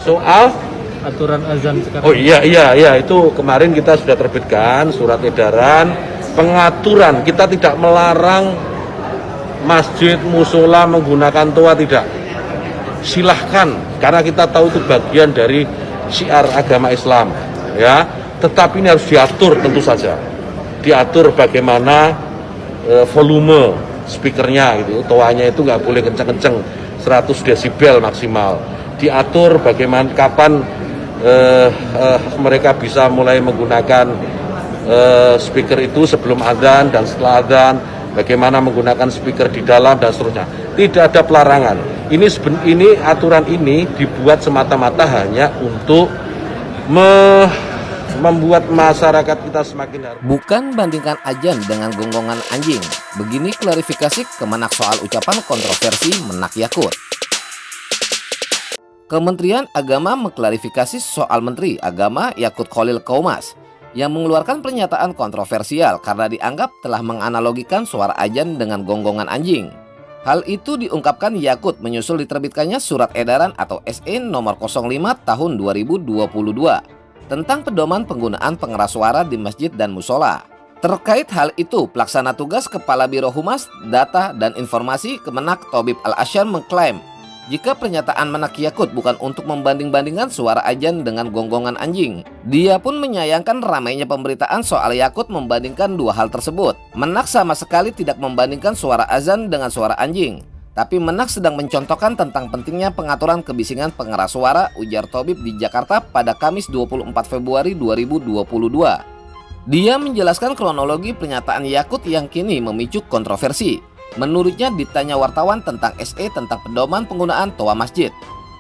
Soal aturan azan sekarang. oh iya itu kemarin kita sudah terbitkan surat edaran pengaturan. Kita tidak melarang masjid musola menggunakan toa, tidak. Silahkan, karena kita tahu itu bagian dari syiar agama Islam, ya. Tetapi ini harus diatur, tentu saja. Diatur bagaimana volume speakernya, gitu. Toanya itu nggak boleh kenceng-kenceng, 100 desibel maksimal. Diatur bagaimana kapan mereka bisa mulai menggunakan speaker itu sebelum adzan dan setelah adzan, bagaimana menggunakan speaker di dalam dan seterusnya. Tidak ada pelarangan. Ini aturan ini dibuat semata-mata hanya untuk membuat masyarakat kita semakin harus. Bukan bandingkan azan dengan gonggongan anjing. Begini klarifikasi Kemenak soal ucapan kontroversi Menak Yakut. Kementerian Agama mengklarifikasi soal Menteri Agama Yakut Khalil Qaumas yang mengeluarkan pernyataan kontroversial karena dianggap telah menganalogikan suara azan dengan gonggongan anjing. Hal itu diungkapkan Yakut menyusul diterbitkannya Surat Edaran atau SE nomor 05 tahun 2022 tentang pedoman penggunaan pengeras suara di masjid dan musola. Terkait hal itu, Pelaksana Tugas Kepala Biro Humas, Data, dan Informasi Kemenak Thobib Al-Asyar mengklaim jika pernyataan Menak Yakut bukan untuk membanding-bandingkan suara azan dengan gonggongan anjing. Dia pun menyayangkan ramainya pemberitaan soal Yakut membandingkan dua hal tersebut. Menak sama sekali tidak membandingkan suara azan dengan suara anjing. Tapi Menak sedang mencontohkan tentang pentingnya pengaturan kebisingan pengeras suara, ujar Thobib di Jakarta pada Kamis 24 Februari 2022. Dia menjelaskan kronologi pernyataan Yakut yang kini memicu kontroversi. Menurutnya ditanya wartawan tentang SE tentang pedoman penggunaan toa masjid.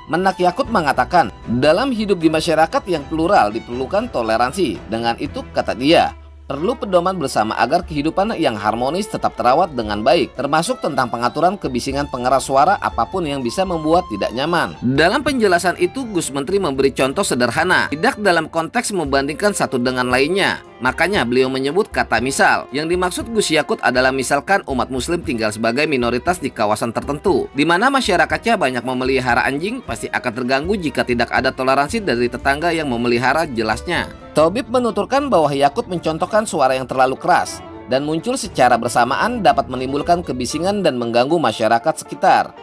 Menak Yakut mengatakan, dalam hidup di masyarakat yang plural diperlukan toleransi. Dengan itu, kata dia, perlu pedoman bersama agar kehidupan yang harmonis tetap terawat dengan baik, termasuk tentang pengaturan kebisingan pengeras suara apapun yang bisa membuat tidak nyaman. Dalam penjelasan itu, Gus Menteri memberi contoh sederhana, tidak dalam konteks membandingkan satu dengan lainnya. Makanya beliau menyebut kata misal. Yang dimaksud Gus Yakut adalah misalkan umat muslim tinggal sebagai minoritas di kawasan tertentu, di mana masyarakatnya banyak memelihara anjing, pasti akan terganggu jika tidak ada toleransi dari tetangga yang memelihara, jelasnya. Thobib menuturkan bahwa Yakut mencontohkan suara yang terlalu keras dan muncul secara bersamaan dapat menimbulkan kebisingan dan mengganggu masyarakat sekitar.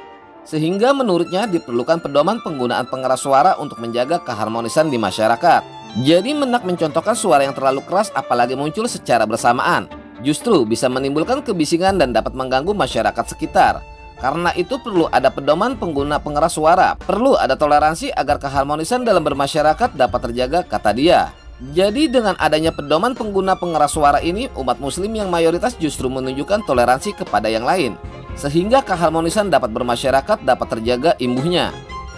Sehingga menurutnya diperlukan pedoman penggunaan pengeras suara untuk menjaga keharmonisan di masyarakat. Jadi Menak mencontohkan suara yang terlalu keras apalagi muncul secara bersamaan, justru bisa menimbulkan kebisingan dan dapat mengganggu masyarakat sekitar. Karena itu perlu ada pedoman pengguna pengeras suara, perlu ada toleransi agar keharmonisan dalam bermasyarakat dapat terjaga, kata dia. Jadi dengan adanya pedoman pengguna pengeras suara ini, umat muslim yang mayoritas justru menunjukkan toleransi kepada yang lain, sehingga keharmonisan dapat bermasyarakat dapat terjaga imbuhnya.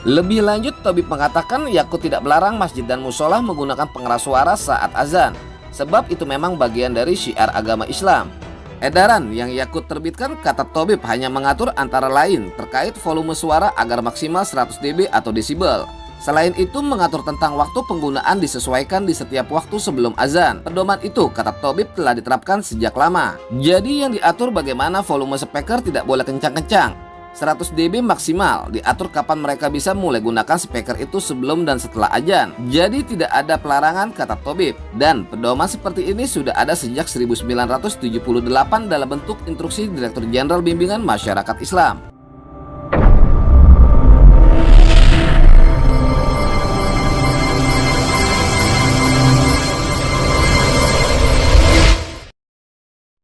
Lebih lanjut, Thobib mengatakan Yakut tidak melarang masjid dan musola menggunakan pengeras suara saat azan, sebab itu memang bagian dari syiar agama Islam. Edaran yang Yakut terbitkan, kata Thobib, hanya mengatur antara lain terkait volume suara agar maksimal 100 dB atau desibel. Selain itu mengatur tentang waktu penggunaan disesuaikan di setiap waktu sebelum azan. Pedoman itu, kata Thobib, telah diterapkan sejak lama. Jadi yang diatur bagaimana volume speaker tidak boleh kencang-kencang. 100 dB maksimal, diatur kapan mereka bisa mulai gunakan speaker itu sebelum dan setelah azan. Jadi tidak ada pelarangan, kata Thobib. Dan pedoman seperti ini sudah ada sejak 1978 dalam bentuk instruksi Direktur Jenderal Bimbingan Masyarakat Islam.